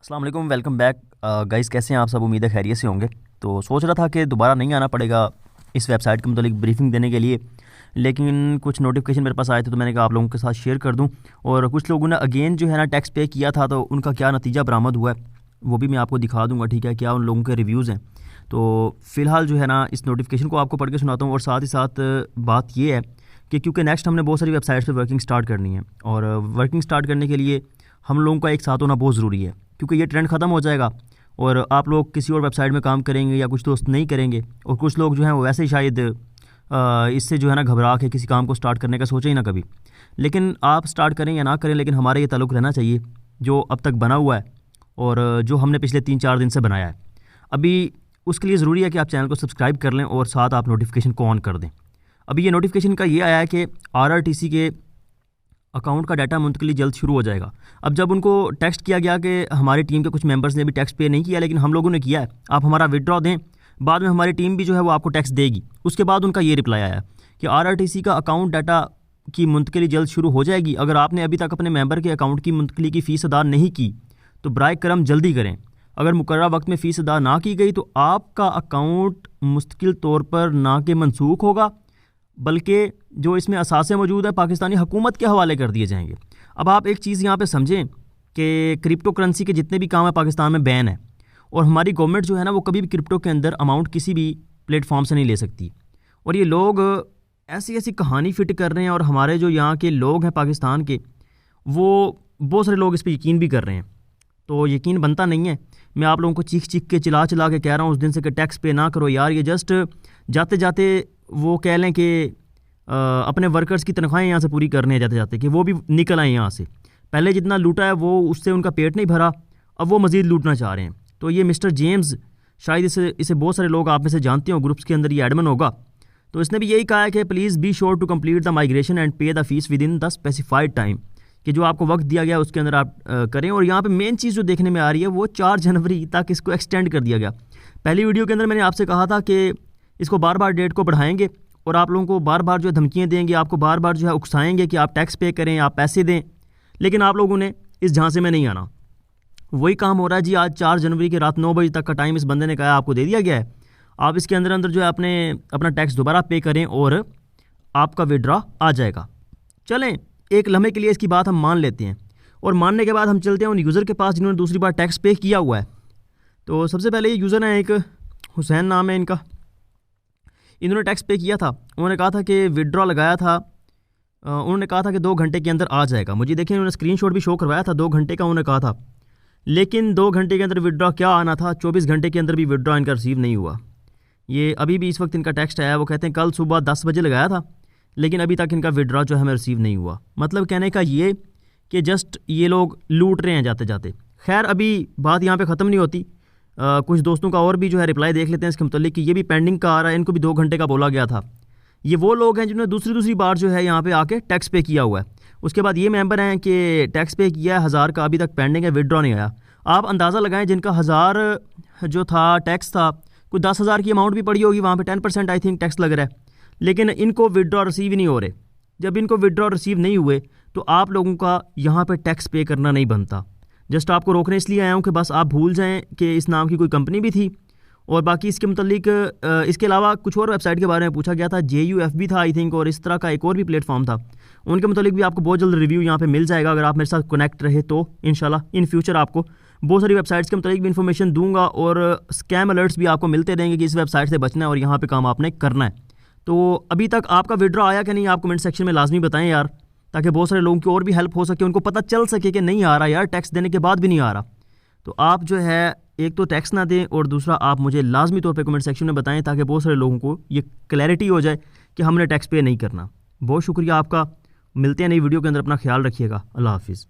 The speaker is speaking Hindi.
अस्सलाम वालेकुम, वेलकम बैक गाइस। कैसे हैं आप सब? उम्मीद है खैरियत से होंगे। तो सोच रहा था कि दोबारा नहीं आना पड़ेगा इस वेबसाइट के मतलब ब्रीफिंग देने के लिए, लेकिन कुछ नोटिफिकेशन मेरे पास आए थे तो मैंने कहा आप लोगों के साथ शेयर कर दूं। और कुछ लोगों ने अगेन जो है ना टैक्स पे किया था, तो उनका क्या नतीजा बरामद हुआ है वो भी मैं आपको दिखा दूंगा, ठीक है, क्या उन लोगों के रिव्यूज़ हैं। तो फ़िलहाल जो है ना इस नोटिफिकेशन को आपको पढ़ के सुनाता हूँ। और साथ ही साथ बात ये है कि क्योंकि नेक्स्ट हमने बहुत सारी वेबसाइट्स पे वर्किंग स्टार्ट करनी है, और वर्किंग स्टार्ट करने के लिए हम लोगों का एक साथ होना बहुत ज़रूरी है, क्योंकि ये ट्रेंड ख़त्म हो जाएगा और आप लोग किसी और वेबसाइट में काम करेंगे या कुछ दोस्त नहीं करेंगे, और कुछ लोग जो हैं वो वैसे ही शायद इससे जो है ना घबरा के किसी काम को स्टार्ट करने का सोचे ही ना कभी। लेकिन आप स्टार्ट करें या ना करें, लेकिन हमारा ये ताल्लुक़ रहना चाहिए जो अब तक बना हुआ है और जो हमने पिछले 3-4 दिन से बनाया है। अभी उसके लिए ज़रूरी है कि आप चैनल को सब्सक्राइब कर लें और साथ आप नोटिफिकेशन को ऑन कर दें। अभी ये नोटिफिकेशन का ये आया है कि आरआरटीसी के अकाउंट का डाटा मुंतकली जल्द शुरू हो जाएगा। अब जब उनको टेक्स्ट किया गया कि हमारी टीम के कुछ मेंबर्स ने भी टैक्स पे नहीं किया, लेकिन हम लोगों ने किया है, आप हमारा विड्रॉ दें, बाद में हमारी टीम भी जो है वो आपको टैक्स देगी। उसके बाद उनका ये रिप्लाई आया कि आरआरटीसी का अकाउंट डाटा की मुंतकली जल्द शुरू हो जाएगी। अगर आपने अभी तक अपने मेंबर के अकाउंट की मुंतकली की फ़ीस अदा नहीं की तो बराए करम जल्दी करें। अगर मुकर्ररा वक्त में फ़ीस अदा ना की गई तो आपका अकाउंट मुस्तकिल तौर पर ना कि मनसूख होगा, बल्कि जो इसमें असासे मौजूद है पाकिस्तानी हुकूमत के हवाले कर दिए जाएंगे। अब आप एक चीज़ यहाँ पे समझें कि क्रिप्टो करेंसी के जितने भी काम है पाकिस्तान में बैन है, और हमारी गवर्नमेंट जो है ना वो कभी भी क्रिप्टो के अंदर अमाउंट किसी भी प्लेटफॉर्म से नहीं ले सकती। और ये लोग ऐसी ऐसी कहानी फिट कर रहे हैं, और हमारे जो यहाँ के लोग हैं पाकिस्तान के, वो बहुत सारे लोग इस पर यकीन भी कर रहे हैं। तो यकीन बनता नहीं है। मैं आप लोगों को चीख चीख के चिल्ला चिल्ला के कह रहा हूँ उस दिन से कि टैक्स पे ना करो यार। ये जस्ट जाते जाते वो कह लें कि अपने वर्कर्स की तनख्वाहें यहाँ से पूरी करने जाते जाते कि वो भी निकल आए यहाँ से। पहले जितना लूटा है वो उससे उनका पेट नहीं भरा, अब वो मज़ीद लूटना चाह रहे हैं। तो ये मिस्टर जेम्स, शायद इसे बहुत सारे लोग आप में से जानते हो, ग्रुप्स के अंदर ये एडमिन होगा। तो इसने भी यही कहा है कि please be sure to complete the migration and pay the fees within the specified time, कि जो आपको वक्त दिया गया उसके अंदर आप करें। और यहाँ पे मेन चीज़ जो देखने में आ रही है वो 4 जनवरी तक इसको एक्सटेंड कर दिया गया। पहली वीडियो के अंदर मैंने आपसे कहा था कि इसको बार बार डेट को बढ़ाएंगे और आप लोगों को बार बार जो है धमकियाँ देंगे, आपको बार बार जो है उकसाएंगे कि आप टैक्स पे करें, आप पैसे दें, लेकिन आप लोगों ने इस झांसे में नहीं आना। वही काम हो रहा है जी। आज 4 जनवरी की रात 9 बजे तक का टाइम इस बंदे ने कहा आपको दे दिया गया है। आप इसके अंदर अंदर जो है अपना टैक्स दोबारा पे करें और आपका विड्रॉ आ जाएगा। चलें, एक लम्हे के लिए इसकी बात हम मान लेते हैं, और मानने के बाद हम चलते हैं उन यूज़र के पास जिन्होंने दूसरी बार टैक्स पे किया हुआ है। तो सबसे पहले ये यूज़र है, एक हुसैन नाम है इनका। इन्होंने टैक्स पे किया था। उन्होंने कहा था कि विड्रॉ लगाया था, उन्होंने कहा था कि 2 घंटे के अंदर आ जाएगा। मुझे देखिए उन्होंने स्क्रीनशॉट भी शो करवाया था, 2 घंटे का उन्होंने कहा था, लेकिन 2 घंटे के अंदर विड्रॉ क्या आना था, 24 घंटे के अंदर भी विड्रॉ इनका रिसीव नहीं हुआ। ये अभी भी इस वक्त इनका टेक्स्ट आया, वो कहते हैं कल सुबह 10 बजे लगाया था, लेकिन अभी तक इनका विड्रॉ जो है हमें रिसीव नहीं हुआ। मतलब कहने का ये कि जस्ट ये लोग लूट रहे हैं जाते जाते। खैर अभी बात यहाँ पे ख़त्म नहीं होती। कुछ दोस्तों का और भी जो है रिप्लाई देख लेते हैं इसके मतलब कि ये भी पेंडिंग का आ रहा है, इनको भी 2 घंटे का बोला गया था। ये वो लोग हैं जिन्होंने दूसरी बार जो है यहाँ पे आके टैक्स पे किया हुआ है। उसके बाद ये मेंबर हैं कि टैक्स पे किया है 1000 का, अभी तक पेंडिंग है, विड्रॉ नहीं आया। आप अंदाज़ा लगाएं जिनका 1000 जो था टैक्स था, कुछ 10,000 की अमाउंट भी पड़ी होगी, वहाँ पर 10% आई थिंक टैक्स लग रहा है, लेकिन इनको विड्रॉ रिसीव ही नहीं हो रहे। जब इनको विड्रॉ रिसीव नहीं हुए तो आप लोगों का यहाँ पे टैक्स पे करना नहीं बनता। जस्ट आपको रोकने इसलिए आया हूँ कि बस आप भूल जाएं कि इस नाम की कोई कंपनी भी थी। और बाकी इसके मुतालिक इसके अलावा कुछ और वेबसाइट के बारे में पूछा गया था, JUFB था आई थिंक, और इस तरह का एक और भी प्लेटफॉर्म था। उनके मुतालिक भी आपको बहुत जल्द रिव्यू यहाँ पे मिल जाएगा अगर आप मेरे साथ कनेक्ट रहे तो। इंशाल्लाह इन फ्यूचर आपको बहुत सारी वेबसाइट्स के मुतालिक भी इन्फॉर्मेशन दूंगा, और स्कैम अलर्ट्स भी आपको मिलते रहेंगे कि इस वेबसाइट से बचना है और यहाँ पर काम आपने करना है। तो अभी तक आपका विड्रॉ आया कि नहीं, आप कमेंट सेक्शन में लाजमी बताएं यार, ताकि बहुत सारे लोगों की और भी हेल्प हो सके, उनको पता चल सके कि नहीं आ रहा यार, टैक्स देने के बाद भी नहीं आ रहा। तो आप जो है एक तो टैक्स ना दें, और दूसरा आप मुझे लाजमी तौर पे कमेंट सेक्शन में बताएं, ताकि बहुत सारे लोगों को ये क्लैरिटी हो जाए कि हमने टैक्स पे नहीं करना। बहुत शुक्रिया आपका। मिलते हैं नई वीडियो के अंदर, अपना ख्याल रखिएगा। अल्लाह हाफिज़।